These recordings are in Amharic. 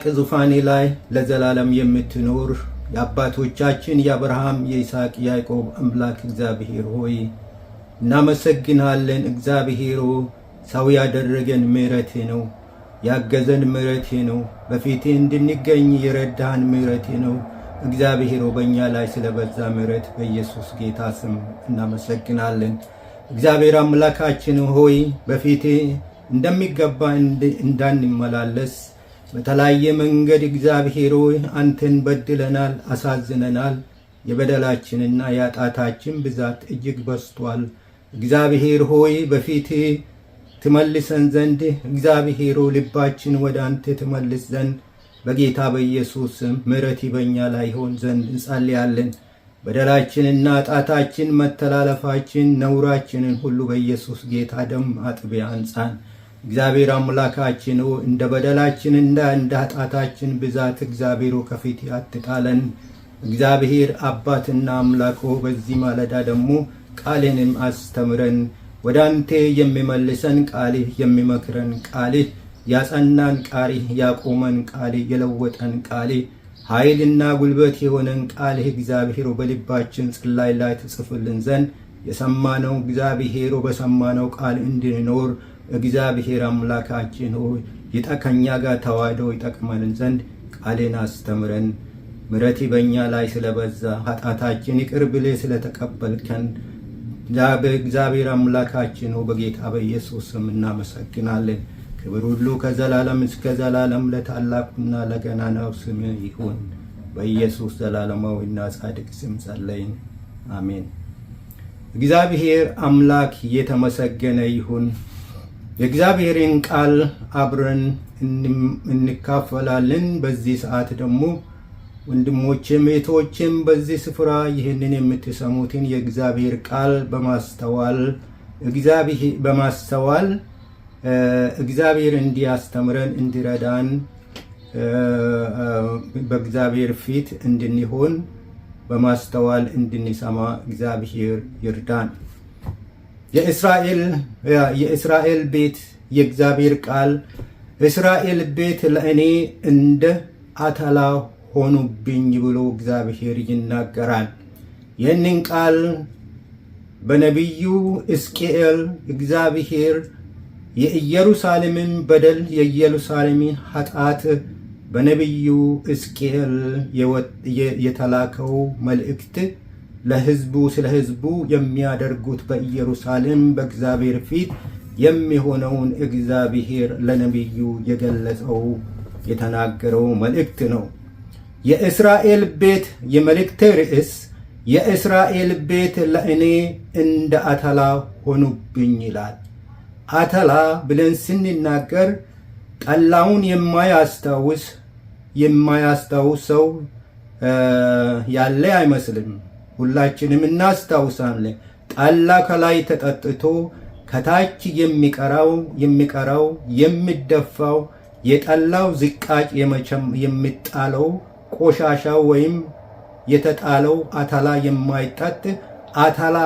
ከዙፋኔ ላይ ለዘላለም የምትኖር የአባቶቻችን የአብርሃም የይስሐቅ ያዕቆብ አምላክ እግዚአብሔር ሆይ እናመሰግናለን። እግዚአብሔር ሰው ያደረገን ምሕረቴ ነው፣ ያገዘን ምሕረቴ ነው፣ በፊቴ እንድንገኝ የረዳን ምሕረቴ ነው። እግዚአብሔር በእኛ ላይ ስለበዛ ምሕረት በኢየሱስ ጌታ ስም እናመሰግናለን። እግዚአብሔር አምላካችን ሆይ በፊቴ እንደሚገባ እንዳንመላለስ በተለያየ መንገድ እግዚአብሔር ሆይ አንተን በድለናል፣ አሳዝነናል። የበደላችንና የኃጢአታችን ብዛት እጅግ በዝቷል። እግዚአብሔር ሆይ በፊቴ ትመልሰን ዘንድ እግዚአብሔር ልባችን ወደ አንተ ትመልስ ዘንድ በጌታ በኢየሱስ ምሕረት በእኛ ላይ ይሆን ዘንድ እንጸልያለን። በደላችንና ኃጢአታችን መተላለፋችን ነውራችንን ሁሉ በኢየሱስ ጌታ ደም አጥቢያ አንጻን። እግዚአብሔር አምላካችን እንደ በደላችን እንደ ኃጢአታችን ብዛት እግዚአብሔር ከፊት አትጣለን። እግዚአብሔር አባትና አምላክ በዚህ ማለዳ ደግሞ ቃልንም አስተምረን፣ ወደ አንተ የሚመልሰን ቃልህ፣ የሚመክረን ቃልህ፣ ያጸናን ቃልህ፣ ያቆመን ቃልህ፣ የለወጠን ቃልህ፣ ኃይልና ጉልበት የሆነን ቃልህ እግዚአብሔር በልባችን ጽላይ ላይ ትጽፍልን ዘንድ የሰማነው እግዚአብሔር በሰማነው ቃል እንድንኖር እግዚአብሔር አምላካችን ሆይ ከኛ ጋር ተዋህዶ ይጠቅመን ዘንድ ቃልን አስተምረን። ምሕረት በእኛ ላይ ስለበዛ ኃጢአታችን ይቅር ብለህ ስለተቀበልከን እግዚአብሔር አምላካችን ሆይ በጌታ በኢየሱስ ስም እናመሰግናለን። ክብር ሁሉ ከዘላለም እስከ ዘላለም ለታላቁና ለገናናው ስም ይሁን። በኢየሱስ ዘላለማዊና ጻድቅ ስም ጸለይን፣ አሜን። እግዚአብሔር አምላክ የተመሰገነ ይሁን። የእግዚአብሔርን ቃል አብረን እንካፈላለን። በዚህ ሰዓት ደግሞ ወንድሞቼም እህቶቼም በዚህ ስፍራ ይህንን የምትሰሙትን የእግዚአብሔር ቃል በማስተዋል እግዚአብሔር እንዲያስተምረን እንዲረዳን በእግዚአብሔር ፊት እንድንሆን በማስተዋል እንድንሰማ እግዚአብሔር ይርዳን። የእስራኤል ቤት የእግዚአብሔር ቃል እስራኤል ቤት ለእኔ እንደ አተላ ሆኑብኝ ብሎ እግዚአብሔር ይናገራል። ይህንን ቃል በነቢዩ ሕዝቅኤል እግዚአብሔር የኢየሩሳሌምን በደል የኢየሩሳሌምን ኃጢአት በነቢዩ ሕዝቅኤል የተላከው መልእክት ለሕዝቡ ስለ ሕዝቡ የሚያደርጉት በኢየሩሳሌም በእግዚአብሔር ፊት የሚሆነውን እግዚአብሔር ለነቢዩ የገለጸው የተናገረው መልእክት ነው። የእስራኤል ቤት የመልእክት ርዕስ የእስራኤል ቤት ለእኔ እንደ አተላ ሆኑብኝ ይላል። አተላ ብለን ስንናገር ጠላውን የማያስታውስ ሰው ያለ አይመስልም። ሁላችንም እናስታውሳለን። ጠላ ከላይ ተጠጥቶ ከታች የሚቀራው የሚደፋው የጠላው ዝቃጭ የሚጣለው ቆሻሻው ወይም የተጣለው አተላ የማይጠጥ አተላ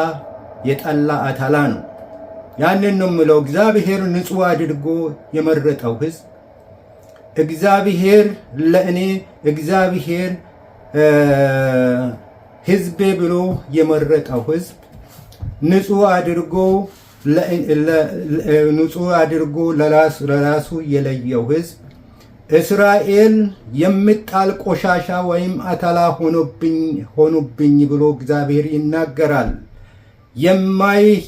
የጠላ አተላ ነው። ያንን ነው የምለው። እግዚአብሔር ንጹሕ አድርጎ የመረጠው ሕዝብ እግዚአብሔር ለእኔ እግዚአብሔር ሕዝቤ ብሎ የመረጠው ሕዝብ ንጹሕ አድርጎ ለራሱ የለየው ሕዝብ እስራኤል የሚጣል ቆሻሻ ወይም አተላ ሆኑብኝ ብሎ እግዚአብሔር ይናገራል።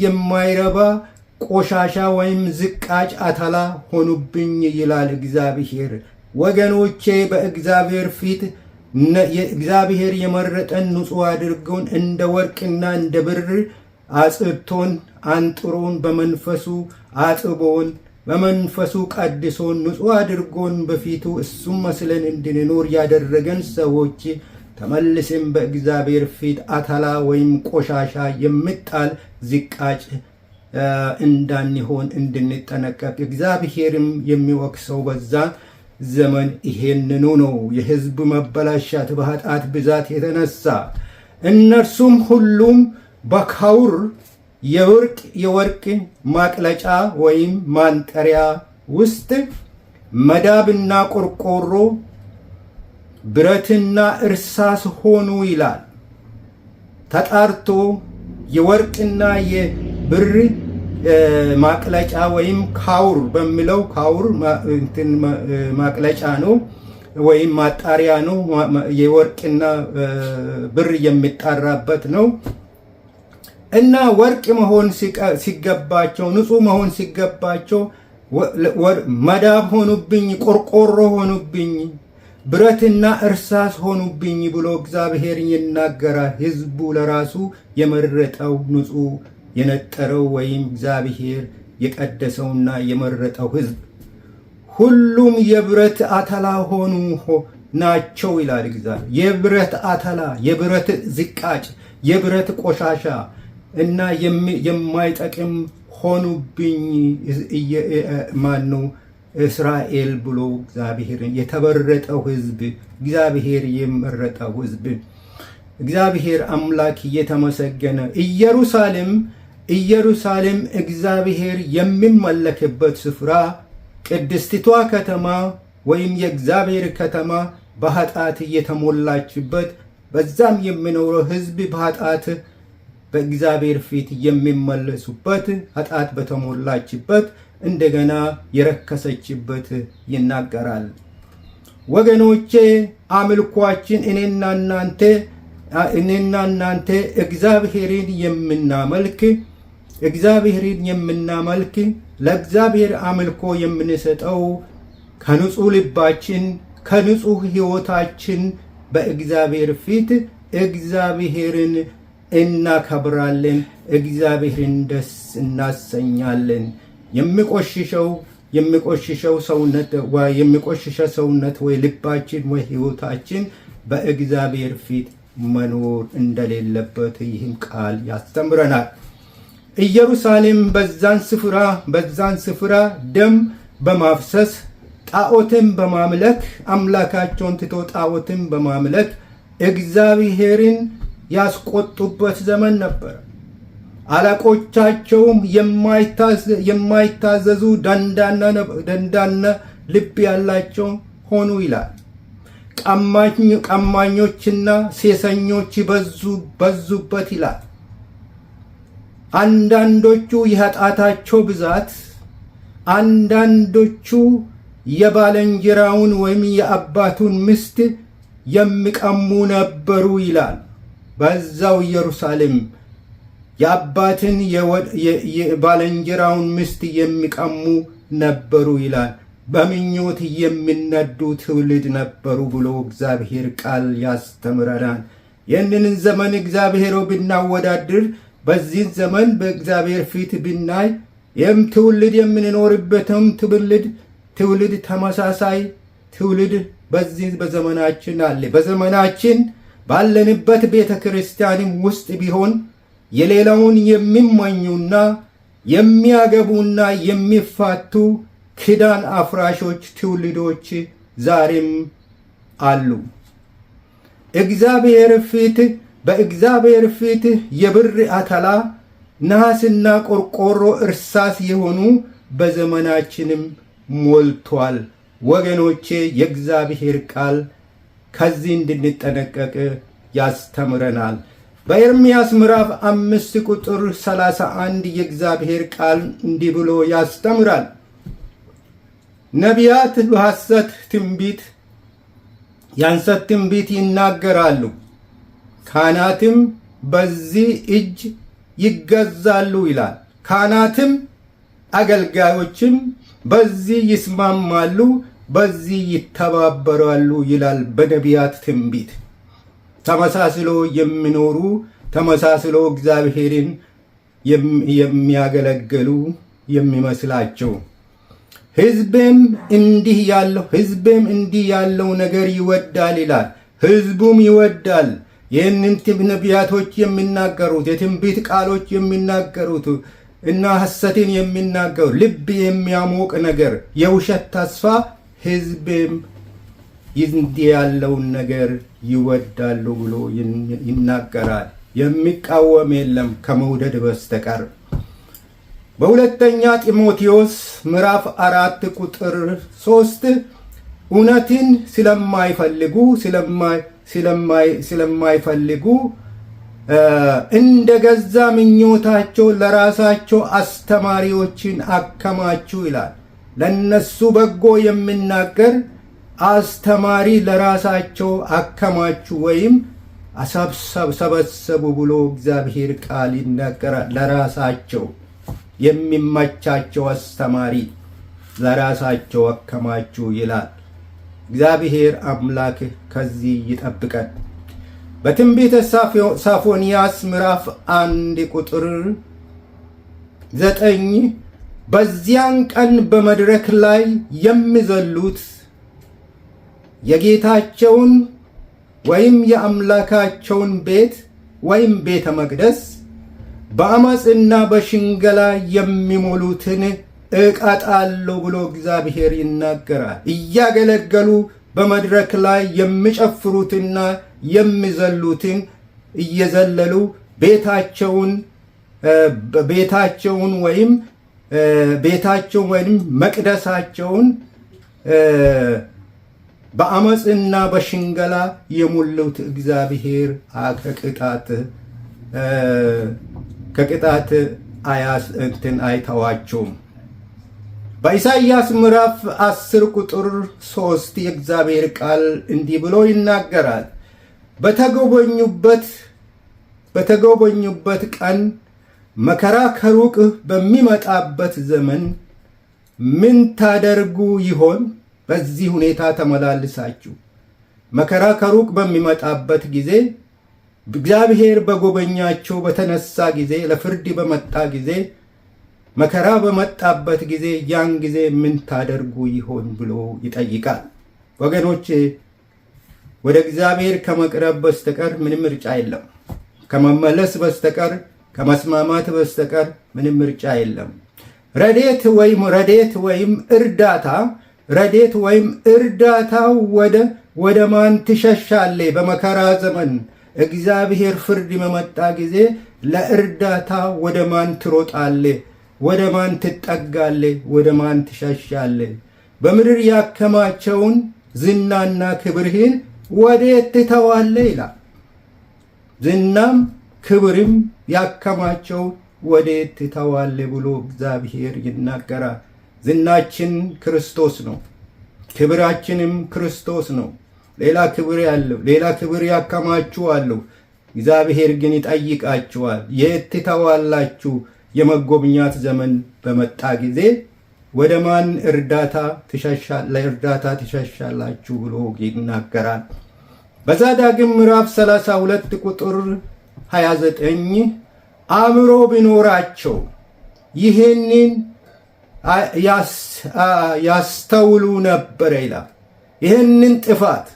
የማይረባ ቆሻሻ ወይም ዝቃጭ አተላ ሆኑብኝ ይላል እግዚአብሔር። ወገኖቼ በእግዚአብሔር ፊት እግዚአብሔር የመረጠን ንጹሕ አድርጎን እንደ ወርቅና እንደ ብር አጽድቶን አንጥሮን በመንፈሱ አጥቦን በመንፈሱ ቀድሶን ንጹሕ አድርጎን በፊቱ እሱም መስለን እንድንኖር ያደረገን ሰዎች ተመልሰን በእግዚአብሔር ፊት አተላ ወይም ቆሻሻ የሚጣል ዝቃጭ እንዳንሆን እንድንጠነቀቅ እግዚአብሔርም የሚወቅሰው በዛ ዘመን ይሄንኑ ነው። የሕዝብ መበላሻት በኃጢአት ብዛት የተነሳ እነርሱም ሁሉም በካውር የወርቅ ማቅለጫ ወይም ማንጠሪያ ውስጥ መዳብና ቆርቆሮ ብረትና እርሳስ ሆኑ ይላል። ተጣርቶ የወርቅና የብር ማቅለጫ ወይም ካውር በሚለው ካውር እንትን ማቅለጫ ነው ወይም ማጣሪያ ነው። የወርቅና ብር የሚጣራበት ነው እና ወርቅ መሆን ሲገባቸው ንጹህ መሆን ሲገባቸው መዳብ ሆኑብኝ፣ ቆርቆሮ ሆኑብኝ፣ ብረትና እርሳስ ሆኑብኝ ብሎ እግዚአብሔር ይናገራል። ሕዝቡ ለራሱ የመረጠው ንጹህ የነጠረው ወይም እግዚአብሔር የቀደሰውና የመረጠው ሕዝብ ሁሉም የብረት አተላ ሆኑ ናቸው ይላል እግዚአብሔር። የብረት አተላ፣ የብረት ዝቃጭ፣ የብረት ቆሻሻ እና የማይጠቅም ሆኑብኝ ማኑ እስራኤል ብሎ እግዚአብሔርን የተመረጠው ሕዝብ እግዚአብሔር የመረጠው ሕዝብ እግዚአብሔር አምላክ እየተመሰገነ ኢየሩሳሌም እግዚአብሔር የሚመለክበት ስፍራ ቅድስቲቷ ከተማ ወይም የእግዚአብሔር ከተማ በኃጢአት የተሞላችበት በዛም የሚኖረው ሕዝብ በኃጢአት በእግዚአብሔር ፊት የሚመለሱበት ኃጢአት በተሞላችበት እንደገና የረከሰችበት ይናገራል። ወገኖቼ አምልኳችን እኔና እናንተ እግዚአብሔርን የምናመልክ ለእግዚአብሔር አምልኮ የምንሰጠው ከንጹህ ልባችን ከንጹህ ሕይወታችን በእግዚአብሔር ፊት እግዚአብሔርን እናከብራለን፣ እግዚአብሔርን ደስ እናሰኛለን። የሚቆሽሸው ሰውነት ወይ ልባችን ወይ ሕይወታችን በእግዚአብሔር ፊት መኖር እንደሌለበት ይህም ቃል ያስተምረናል። ኢየሩሳሌም በዛን ስፍራ ደም በማፍሰስ ጣዖትን በማምለክ አምላካቸውን ትቶ ጣዖትን በማምለክ እግዚአብሔርን ያስቆጡበት ዘመን ነበር። አለቆቻቸውም የማይታዘዙ ደንዳና ልብ ያላቸው ሆኑ ይላል። ቀማኞችና ሴሰኞች በዙበት ይላል። አንዳንዶቹ የኃጢአታቸው ብዛት፣ አንዳንዶቹ የባልንጀራውን ወይም የአባቱን ሚስት የሚቀሙ ነበሩ ይላል። በዛው ኢየሩሳሌም የአባትን የባልንጀራውን ሚስት የሚቀሙ ነበሩ ይላል። በምኞት የሚነዱ ትውልድ ነበሩ ብሎ እግዚአብሔር ቃል ያስተምረናል። ይህንን ዘመን እግዚአብሔር ብናወዳድር በዚህ ዘመን በእግዚአብሔር ፊት ብናይ ይህም ትውልድ የምንኖርበትም ትውልድ ተመሳሳይ ትውልድ በዚህ በዘመናችን አለ። በዘመናችን ባለንበት ቤተ ክርስቲያንም ውስጥ ቢሆን የሌላውን የሚመኙና የሚያገቡና የሚፋቱ ኪዳን አፍራሾች ትውልዶች ዛሬም አሉ። በእግዚአብሔር ፊት የብር አተላ፣ ነሐስና ቆርቆሮ እርሳስ የሆኑ በዘመናችንም ሞልቷል። ወገኖቼ የእግዚአብሔር ቃል ከዚህ እንድንጠነቀቅ ያስተምረናል። በኤርምያስ ምዕራፍ 5 ቁጥር 31 የእግዚአብሔር ቃል እንዲህ ብሎ ያስተምራል። ነቢያት በሐሰት ትንቢት ይናገራሉ፣ ካህናትም በዚህ እጅ ይገዛሉ ይላል። ካህናትም አገልጋዮችም በዚህ ይስማማሉ፣ በዚህ ይተባበራሉ ይላል። በነቢያት ትንቢት ተመሳስሎ የሚኖሩ ተመሳስሎ እግዚአብሔርን የሚያገለግሉ የሚመስላቸው ሕዝቤም እንዲህ ያለው ነገር ይወዳል ይላል። ሕዝቡም ይወዳል። ይህንን ነቢያቶች የሚናገሩት የትንቢት ቃሎች የሚናገሩት እና ሐሰትን የሚናገሩ ልብ የሚያሞቅ ነገር የውሸት ተስፋ ሕዝቤም እንዲህ ያለውን ነገር ይወዳሉ ብሎ ይናገራል። የሚቃወም የለም ከመውደድ በስተቀር። በሁለተኛ ጢሞቴዎስ ምዕራፍ 4 ቁጥር 3 እውነትን ስለማይፈልጉ እንደ ገዛ ምኞታቸው ለራሳቸው አስተማሪዎችን አከማቹ ይላል። ለነሱ በጎ የሚናገር አስተማሪ ለራሳቸው አከማቹ ወይም ሰበሰቡ ብሎ እግዚአብሔር ቃል ይናገራል። ለራሳቸው የሚመቻቸው አስተማሪ ለራሳቸው አከማቹ ይላል። እግዚአብሔር አምላክ ከዚህ ይጠብቀን። በትንቢተ ሶፎንያስ ምዕራፍ 1 ቁጥር 9 በዚያን ቀን በመድረክ ላይ የሚዘሉት የጌታቸውን ወይም የአምላካቸውን ቤት ወይም ቤተ መቅደስ በአመፅና በሽንገላ የሚሞሉትን እቀጣለሁ ብሎ እግዚአብሔር ይናገራል። እያገለገሉ በመድረክ ላይ የሚጨፍሩትና የሚዘሉትን እየዘለሉ ቤታቸውን ወይም መቅደሳቸውን በአመፅና በሽንገላ የሞሉት እግዚአብሔር ከቅጣት አይተዋቸውም። በኢሳይያስ ምዕራፍ 10 ቁጥር 3 የእግዚአብሔር ቃል እንዲህ ብሎ ይናገራል። በተጎበኙበት ቀን መከራ ከሩቅ በሚመጣበት ዘመን ምን ታደርጉ ይሆን? በዚህ ሁኔታ ተመላልሳችሁ መከራ ከሩቅ በሚመጣበት ጊዜ እግዚአብሔር በጎበኛቸው በተነሳ ጊዜ ለፍርድ በመጣ ጊዜ መከራ በመጣበት ጊዜ ያን ጊዜ ምን ታደርጉ ይሆን ብሎ ይጠይቃል። ወገኖቼ ወደ እግዚአብሔር ከመቅረብ በስተቀር ምንም ምርጫ የለም። ከመመለስ በስተቀር ከመስማማት በስተቀር ምንም ምርጫ የለም። ረድኤት ወይም እርዳታው ወደ ማን ትሸሻለ? በመከራ ዘመን እግዚአብሔር ፍርድ በመጣ ጊዜ ለእርዳታ ወደ ማን ትሮጣለ? ወደ ማን ትጠጋለ? ወደ ማን ትሸሻለ? በምድር ያከማቸውን ዝናና ክብርህን ወዴት ትተዋለ? ይላል። ዝናም ክብርም ያከማቸው ወዴት ትተዋለ ብሎ እግዚአብሔር ይናገራል። ዝናችን ክርስቶስ ነው፣ ክብራችንም ክርስቶስ ነው። ሌላ ክብር ያከማችሁ አለው። እግዚአብሔር ግን ይጠይቃችኋል፣ የት ትተዋላችሁ? የመጎብኛት ዘመን በመጣ ጊዜ ወደ ማን ለእርዳታ ትሸሻላችሁ ብሎ ይናገራል። በዘዳግም ምዕራፍ 32 ቁጥር 29 አእምሮ ቢኖራቸው ይህንን ያስተውሉ ነበረ ይላል። ይህንን ጥፋት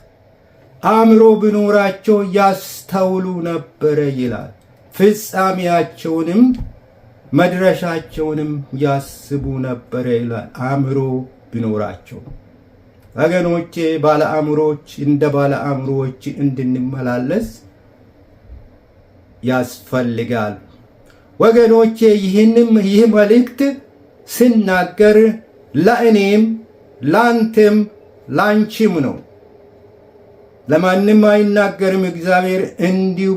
አእምሮ ቢኖራቸው ያስተውሉ ነበረ ይላል። ፍጻሜያቸውንም መድረሻቸውንም ያስቡ ነበረ ይላል። አእምሮ ቢኖራቸው ወገኖቼ፣ ባለ አእምሮች እንደ ባለ አእምሮዎች እንድንመላለስ ያስፈልጋል። ወገኖቼ ይህ መልእክት ስናገር ለእኔም ላንተም ላንቺም ነው። ለማንም አይናገርም። እግዚአብሔር እንዲሁ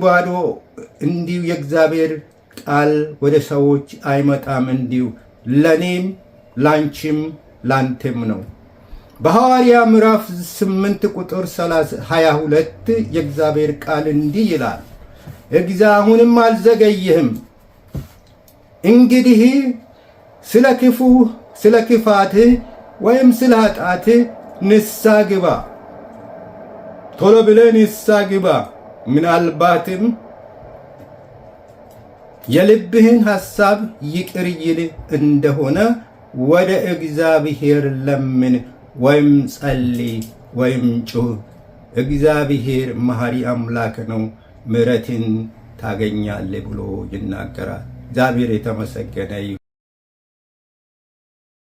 የእግዚአብሔር ቃል ወደ ሰዎች አይመጣም። እንዲሁ ለእኔም ላንቺም ላንተም ነው። በሐዋርያ ምዕራፍ 8 ቁጥር 22 የእግዚአብሔር ቃል እንዲህ ይላል፣ አሁንም አልዘገየህም፣ እንግዲህ ስለ ክፋትህ ወይም ስለ ኃጢአትህ ንስሐ ግባ፣ ቶሎ ብለህ ንስሐ ግባ። ምናልባትም የልብህን ሐሳብ ይቅር ይል እንደሆነ ወደ እግዚአብሔር ለምን ወይም ጸልይ ወይም ጩህ። እግዚአብሔር መሐሪ አምላክ ነው፣ ምሕረትን ታገኛለህ ብሎ ይናገራል። እግዚአብሔር የተመሰገነ